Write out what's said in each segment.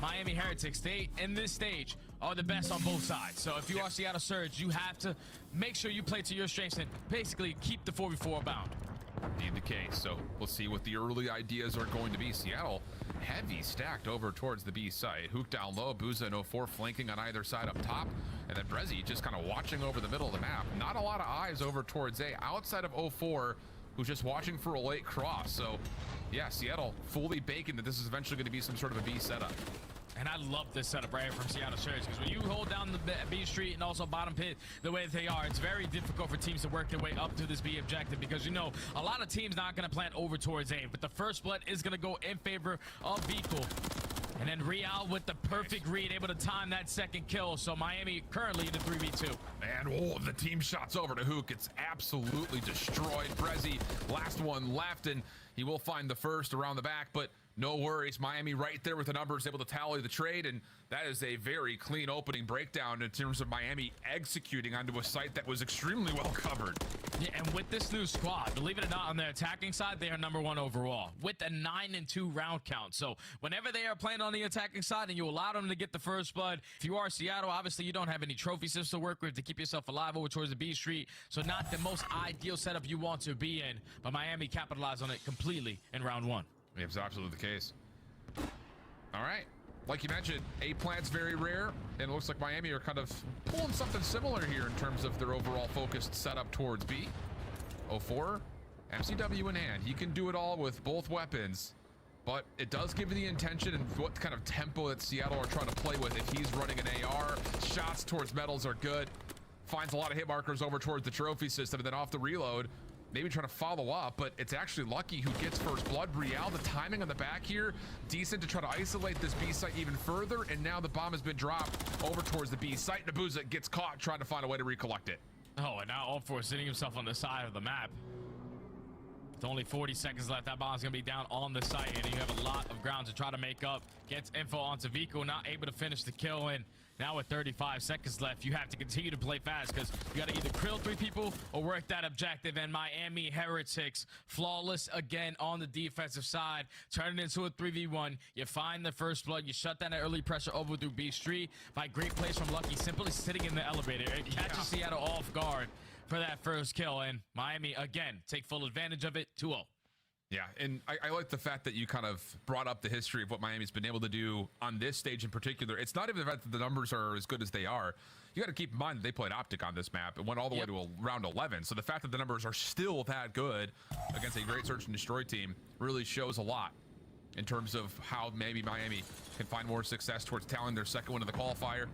Miami Heretics, they, in this stage, are the best on both sides. So if you are Seattle Surge, you have to make sure you play to your strengths and basically keep the 4v4 bound. Indeed the case. So we'll see what the early ideas are going to be. Seattle heavy stacked over towards the B site. Hook down low, Booza and 04 flanking on either side up top. And then Brezzy just kind of watching over the middle of the map. Not a lot of eyes over towards A outside of 04, who's just watching for a late cross. So yeah, Seattle fully baking that this is eventually going to be some sort of a B setup. And I love this setup right here from Seattle Surge, because when you hold down the B street and also bottom pit the way that they are, it's very difficult for teams to work their way up to this B objective, because you know a lot of teams not going to plant over towards A, but the first blood is going to go in favor of Vehicle. And then Real with the perfect read, able to time that second kill. So Miami currently in the 3v2. And oh, the team shots over to Hook. It's absolutely destroyed. Brezzy, last one left, and he will find the first around the back, but no worries. Miami right there with the numbers, able to tally the trade, and that is a very clean opening breakdown in terms of Miami executing onto a site that was extremely well covered. Yeah, and with this new squad, believe it or not, on their attacking side, they are #1 overall with a 9-2 round count. So whenever they are playing on the attacking side and you allow them to get the first blood, if you are Seattle, obviously you don't have any trophy systems to work with to keep yourself alive over towards the B street. So not the most ideal setup you want to be in, but Miami capitalized on it completely in round 1. It's absolutely the case. All right. Like you mentioned, A plant's very rare, and it looks like Miami are kind of pulling something similar here in terms of their overall focused setup towards B. 04, MCW in hand. He can do it all with both weapons, but it does give you the intention and what kind of tempo that Seattle are trying to play with. If he's running an AR, shots towards metals are good. Finds a lot of hit markers over towards the trophy system, and then off the reload, maybe trying to follow up, but it's actually Lucky who gets first blood. Real, the timing on the back here, decent to try to isolate this B site even further, and now the bomb has been dropped over towards the B site. Nabuza gets caught trying to find a way to recollect it. Oh, and now All4 sitting himself on the side of the map. With only 40 seconds left, that bomb's going to be down on the site, and you have a lot of ground to try to make up. Gets info onto Vico, not able to finish the kill, and now with 35 seconds left, you have to continue to play fast, because you got to either kill 3 people or work that objective. And Miami Heretics, flawless again on the defensive side, turn it into a 3v1. You find the first blood, you shut down that early pressure over through B Street by great plays from Lucky, simply sitting in the elevator. It catches Seattle off guard for that first kill, and Miami again take full advantage of it. 2-0. Yeah, and I like the fact that you kind of brought up the history of what Miami's been able to do on this stage in particular. It's not even the fact that the numbers are as good as they are. You got to keep in mind that they played Optic on this map and went all the way to a round 11. So the fact that the numbers are still that good against a great search and destroy team really shows a lot in terms of how maybe Miami can find more success towards tallying their second win of the qualifier.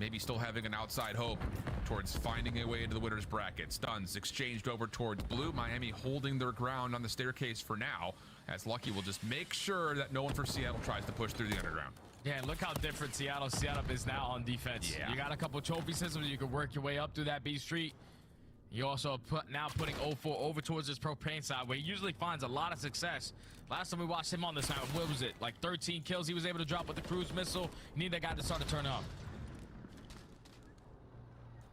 Maybe still having an outside hope towards finding a way into the winner's bracket. Stuns exchanged over towards blue. Miami holding their ground on the staircase for now, as Lucky will just make sure that no one for Seattle tries to push through the underground. Yeah, and look how different Seattle's setup is now on defense. Yeah. You got a couple trophy systems, you can work your way up through that B street. You also now putting 04 over towards his propane side, where he usually finds a lot of success. Last time we watched him on this map, what was it? Like 13 kills he was able to drop with the cruise missile. You need that guy to start to turn up.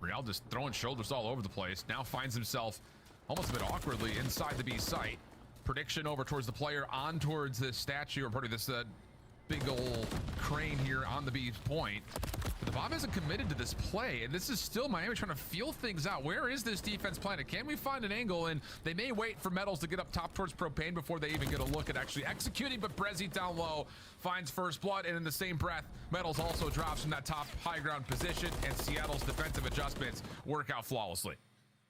Real just throwing shoulders all over the place. Now finds himself almost a bit awkwardly inside the B site. Prediction over towards the player, on towards this statue, or probably this big old crane here on the B point. But the bomb isn't committed to this play, and this is still Miami trying to feel things out. Where is this defense planted? Can we find an angle? And they may wait for Metals to get up top towards propane before they even get a look at actually executing, but Brezzy down low finds first blood, and in the same breath, Metals also drops from that top high ground position, and Seattle's defensive adjustments work out flawlessly.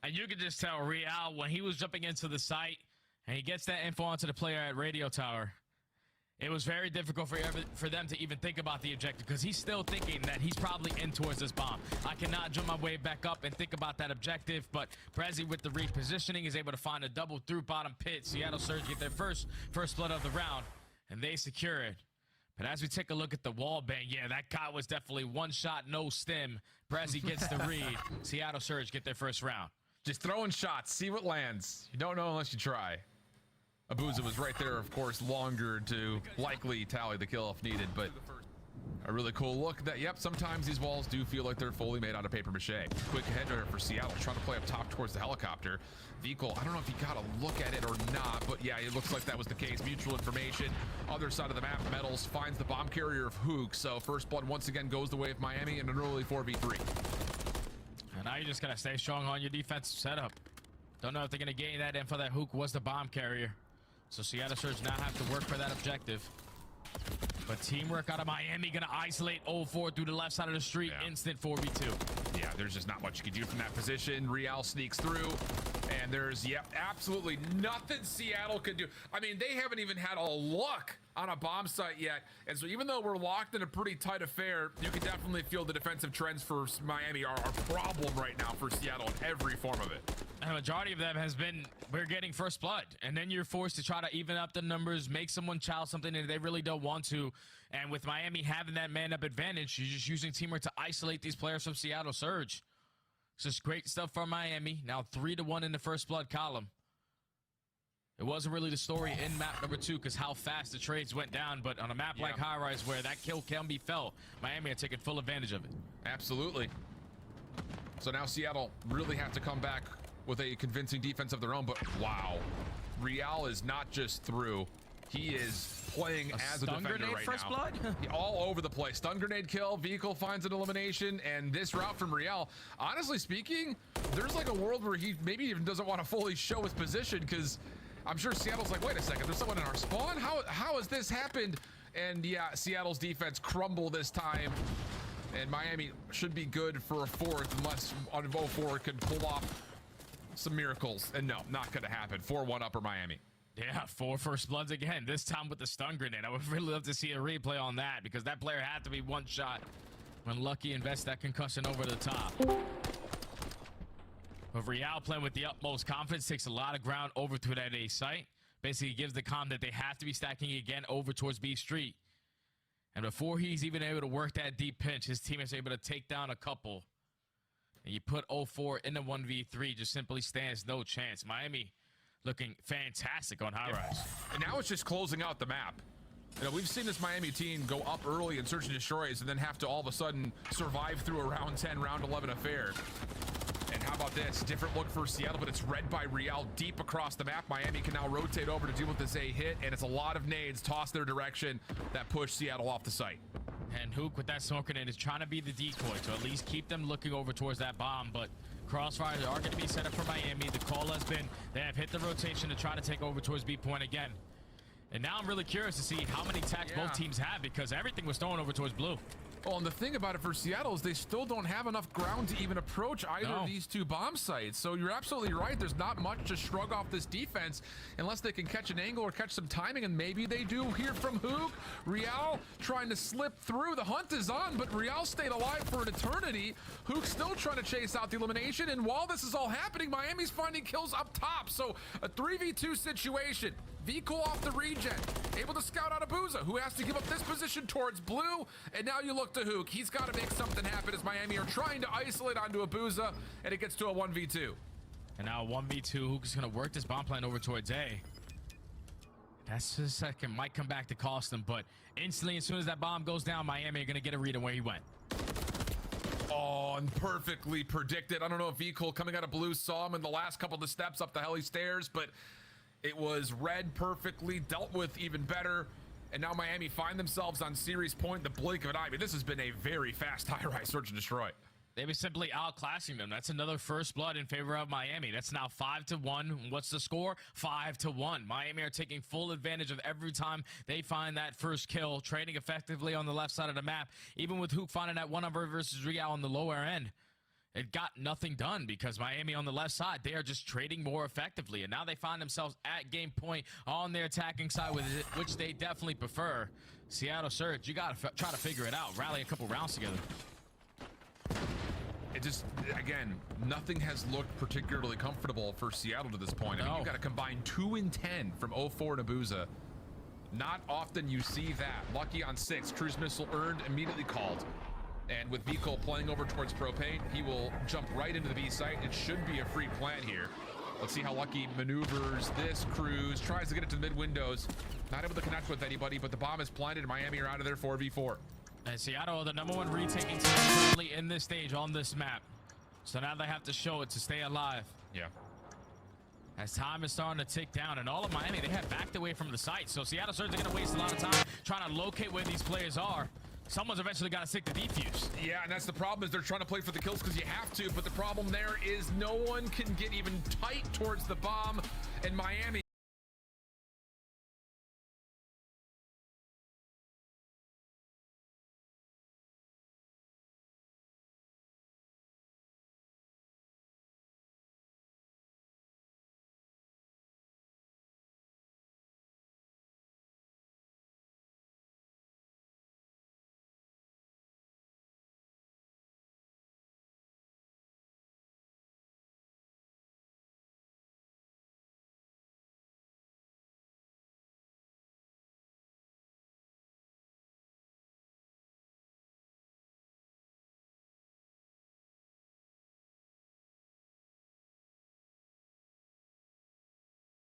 And you could just tell Real, when he was jumping into the site, and he gets that info onto the player at radio tower, it was very difficult for them to even think about the objective, because he's still thinking that he's probably in towards this bomb. I cannot jump my way back up and think about that objective, but Brezzy with the repositioning is able to find a double through bottom pit. Seattle Surge get their first blood of the round, and they secure it. But as we take a look at the wall bang, yeah, that guy was definitely one shot, no stim. Brezzy gets the read. Seattle Surge get their first round. Just throwing shots, see what lands. You don't know unless you try. Abuza was right there, of course, longer to likely tally the kill if needed, but A really cool look that, yep, sometimes these walls do feel like they're fully made out of paper mache. Quick header for Seattle, trying to play up top towards the helicopter. Vehicle, I don't know if he got a look at it or not, but yeah, it looks like that was the case. Mutual information. Other side of the map, Metals finds the bomb carrier of Hook. So first blood once again goes the way of Miami in an early 4v3. And now you just gotta stay strong on your defensive setup. Don't know if they're gonna gain that info that Hook was the bomb carrier. So Seattle Surge now have to work for that objective. But teamwork out of Miami gonna isolate 0-4 through the left side of the street. Yeah. Instant 4v2. Yeah, there's just not much you can do from that position. Real sneaks through, and there's, yeah, absolutely nothing Seattle can do. I mean, they haven't even had a look on a bomb site yet. And so even though we're locked in a pretty tight affair, you can definitely feel the defensive trends for Miami are a problem right now for Seattle in every form of it. And the majority of them has been, we're getting first blood. And then you're forced to try to even up the numbers, make someone chow something that they really don't want to. And with Miami having that man-up advantage, you're just using teamwork to isolate these players from Seattle Surge. It's just great stuff from Miami. Now 3-1 in the first blood column. It wasn't really the story in map number 2 because how fast the trades went down. But on a map like High Rise where that kill can be felt, Miami are taking full advantage of it. Absolutely. So now Seattle really have to come back with a convincing defense of their own, but wow, Real is not just through, he is playing as a defender right first now. Blood? All over the place. Stun grenade kill, vehicle finds an elimination, and this route from Real, honestly speaking, there's like a world where he maybe even doesn't want to fully show his position, because I'm sure Seattle's like, wait a second, there's someone in our spawn? How has this happened? And yeah, Seattle's defense crumble this time, and Miami should be good for a fourth unless 0-4 can pull off some miracles. And no, not gonna happen. 4-1 upper Miami. Yeah, 4 first bloods again, this time with the stun grenade. I would really love to see a replay on that because that player had to be one shot when Lucky invests that concussion over the top. But Real playing with the utmost confidence, takes a lot of ground over to that A site. Basically gives the comm that they have to be stacking again over towards B Street. And before he's even able to work that deep pinch, his team is able to take down a couple. And you put 0-4 in the 1v3, just simply stands no chance. Miami looking fantastic on High Rise. And now it's just closing out the map. You know, we've seen this Miami team go up early and search and destroys and then have to all of a sudden survive through a round 10, round 11 affair. And how about this? Different look for Seattle, but it's read by Real deep across the map. Miami can now rotate over to deal with this A hit, and it's a lot of nades tossed their direction that push Seattle off the site. And Hook with that smoke grenade is trying to be the decoy to at least keep them looking over towards that bomb, but crossfires are going to be set up for Miami. The call has been, they have hit the rotation to try to take over towards B point again. And now I'm really curious to see how many attacks both teams have because everything was thrown over towards blue. Well, and the thing about it for Seattle is they still don't have enough ground to even approach either of these two bomb sites. So you're absolutely right. There's not much to shrug off this defense unless they can catch an angle or catch some timing, and maybe they do hear from Hook. Real trying to slip through. The hunt is on, but Real stayed alive for an eternity. Hook still trying to chase out the elimination, and while this is all happening, Miami's finding kills up top. So a 3v2 situation. Vehicle off the regen, able to scout out Abuza, who has to give up this position towards blue, and now you look to Hook. He's got to make something happen as Miami are trying to isolate onto Abuza, and it gets to a 1v2. And now 1v2, Hook is going to work this bomb plan over towards A. That's the second, might come back to cost them, but instantly, as soon as that bomb goes down, Miami are going to get a read on where he went. Oh, and perfectly predicted. I don't know if Vehicle coming out of blue saw him in the last couple of the steps up the heli stairs, but it was read perfectly, dealt with even better, and now Miami find themselves on series point, the blink of an eye. I mean, this has been a very fast high-rise search and destroy. They were simply outclassing them. That's another first blood in favor of Miami. That's now 5-1. What's the score? 5-1. Miami are taking full advantage of every time they find that first kill, trading effectively on the left side of the map, even with Hook finding that 1-on-1 versus Real on the lower end. It got nothing done because Miami on the left side, they are just trading more effectively. And now they find themselves at game point on their attacking side, with it, which they definitely prefer. Seattle Surge, you got to try to figure it out. Rally a couple rounds together. It just, again, nothing has looked particularly comfortable for Seattle to this point. I mean, you've got to combine 2 and 10 from 0-4 and Abuza. Not often you see that. Lucky on 6, cruise missile earned, immediately called. And with Vehicle playing over towards Propane, he will jump right into the B site. It should be a free plant here. Let's see how Lucky maneuvers this cruise, tries to get it to the mid windows. Not able to connect with anybody, but the bomb is planted. Miami are out of there 4v4. And Seattle, the #1 retaking team currently in this stage on this map. So now they have to show it to stay alive. Yeah. As time is starting to tick down, and all of Miami, they have backed away from the site. So Seattle Surge are going to waste a lot of time trying to locate where these players are. Someone's eventually got to stick the defuse. Yeah, and that's the problem, is they're trying to play for the kills because you have to, but the problem there is no one can get even tight towards the bomb, and Miami